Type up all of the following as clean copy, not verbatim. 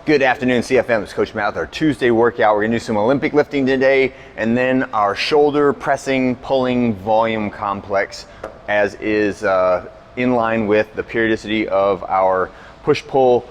Good afternoon, CFM. It's Coach Matt with our Tuesday workout. We're gonna do some Olympic lifting today and then our shoulder pressing, pulling volume complex, as is in line with the periodicity of our push-pull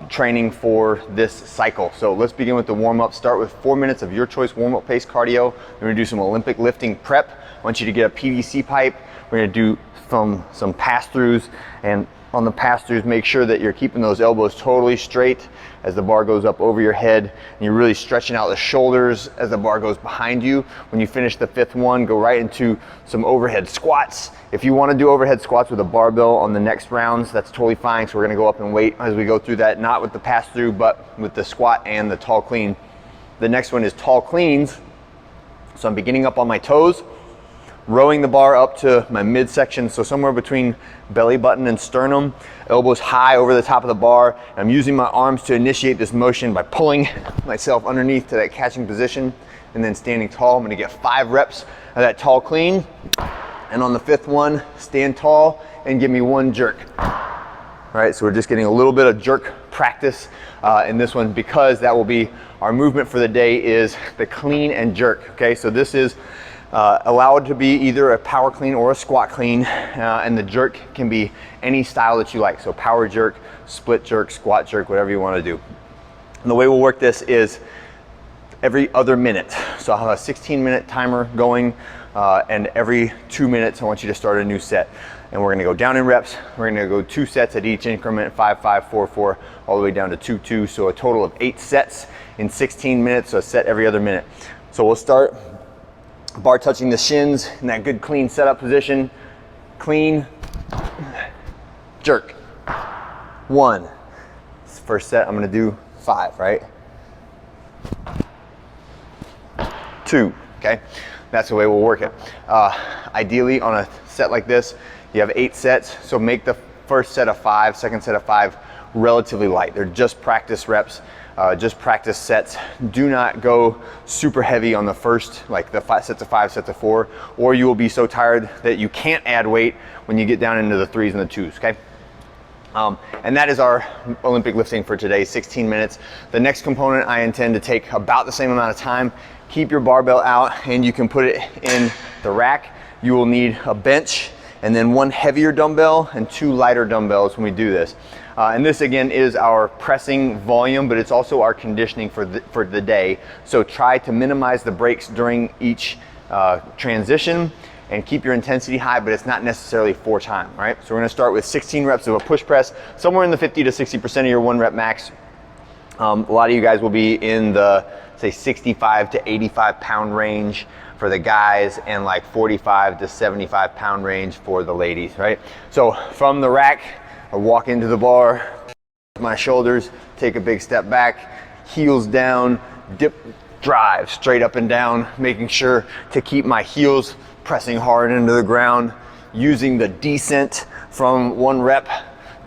training for this cycle. So let's begin with the warm-up. Start with 4 minutes of your choice warm-up pace cardio. We're gonna do some Olympic lifting prep. I want you to get a PVC pipe. We're gonna do some pass-throughs, and on the pass-throughs, make sure that you're keeping those elbows totally straight as the bar goes up over your head, and you're really stretching out the shoulders as the bar goes behind you. When you finish the fifth one, go right into some overhead squats. If you want to do overhead squats with a barbell on the next rounds, that's totally fine. So we're gonna go up and wait as we go through that, not with the pass-through, but with the squat and the tall clean. The next one is tall cleans. So I'm beginning up on my toes, rowing the bar up to my midsection, so somewhere between belly button and sternum, elbows high over the top of the bar. I'm using my arms to initiate this motion by pulling myself underneath to that catching position and then standing tall. I'm gonna get 5 reps of that tall clean. And on the fifth one, stand tall and give me 1 jerk. All right, so we're just getting a little bit of jerk practice in this one, because that will be our movement for the day, is the clean and jerk. Okay, so this is allowed to be either a power clean or a squat clean, and the jerk can be any style that you like. So power jerk, split jerk, squat jerk, whatever you want to do. And the way we'll work this is every other minute. So I'll have a 16-minute timer going, and every 2 minutes I want you to start a new set. And we're gonna go down in reps. We're gonna go 2 sets at each increment, 5, 5, 4, 4, all the way down to 2, 2. So a total of 8 sets in 16 minutes, so a set every other minute. So we'll start bar touching the shins in that good clean setup position. Clean, jerk. 1. First set, I'm gonna do 5, right? 2, okay? That's the way we'll work it. Ideally, on a set like this, you have 8 sets, so make the first set of 5, second set of 5 relatively light. They're just practice reps, just practice sets. Do not go super heavy on the first, like the 5 sets of 5, sets of 4, or you will be so tired that you can't add weight when you get down into the 3s and the 2s, okay? And that is our Olympic lifting for today, 16 minutes. The next component I intend to take about the same amount of time. Keep your barbell out and you can put it in the rack. You will need a bench and then 1 heavier dumbbell and 2 lighter dumbbells when we do this. And this again is our pressing volume, but it's also our conditioning for the day. So try to minimize the breaks during each transition and keep your intensity high, but it's not necessarily for time, right? So we're gonna start with 16 reps of a push press, somewhere in the 50 to 60% of your 1 rep max. A lot of you guys will be in the, say, 65 to 85 pound range for the guys, and like 45 to 75 pound range for the ladies, right? So from the rack, I walk into the bar, my shoulders, take a big step back, heels down, dip, drive straight up and down, making sure to keep my heels pressing hard into the ground, using the descent from 1 rep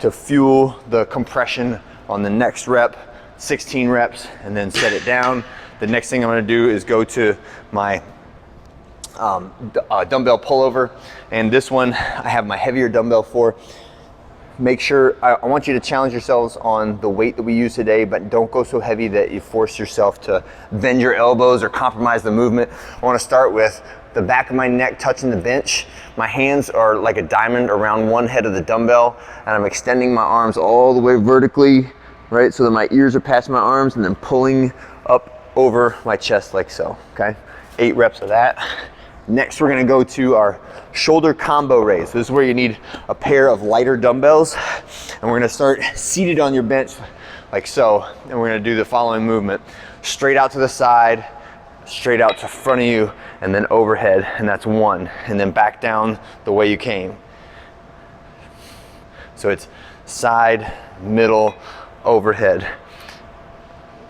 to fuel the compression on the next rep. 16 reps, and then set it down. The next thing I'm gonna do is go to my dumbbell pullover, and this one I have my heavier dumbbell for. Make sure, I want you to challenge yourselves on the weight that we use today, but don't go so heavy that you force yourself to bend your elbows or compromise the movement. I wanna start with the back of my neck touching the bench. My hands are like a diamond around 1 head of the dumbbell, and I'm extending my arms all the way vertically, right? So that my ears are past my arms, and then pulling up over my chest like so, okay? 8 reps of that. Next, we're gonna go to our shoulder combo raise. This is where you need a pair of lighter dumbbells, and we're gonna start seated on your bench like so, and we're gonna do the following movement. Straight out to the side, straight out to front of you, and then overhead, and that's 1, and then back down the way you came. So it's side, middle, overhead,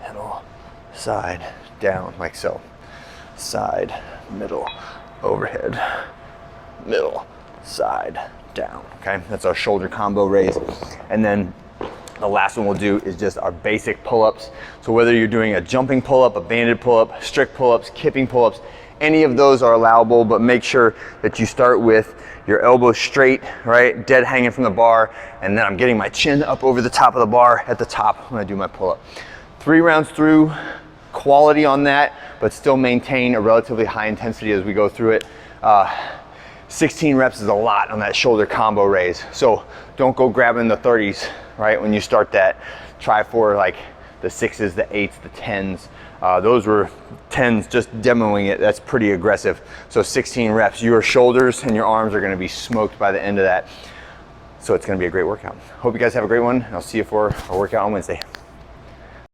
middle, side, down, like so. Side, middle, overhead, middle, side, down, okay? That's our shoulder combo raise. And then The last one we'll do is just our basic pull-ups. So whether you're doing a jumping pull-up, a banded pull-up, strict pull-ups, kipping pull-ups, any of those are allowable, but make sure that you start with your elbows straight, right? Dead hanging from the bar, and then I'm getting my chin up over the top of the bar at the top when I do my pull-up. 3 rounds through, quality on that, but still maintain a relatively high intensity as we go through it. 16 reps is a lot on that shoulder combo raise. So don't go grabbing the 30s, right? When you start that, try for like the 6s, the 8s, the 10s. Those were 10s, just demoing it. That's pretty aggressive. So 16 reps, your shoulders and your arms are gonna be smoked by the end of that. So it's gonna be a great workout. Hope you guys have a great one. I'll see you for our workout on Wednesday.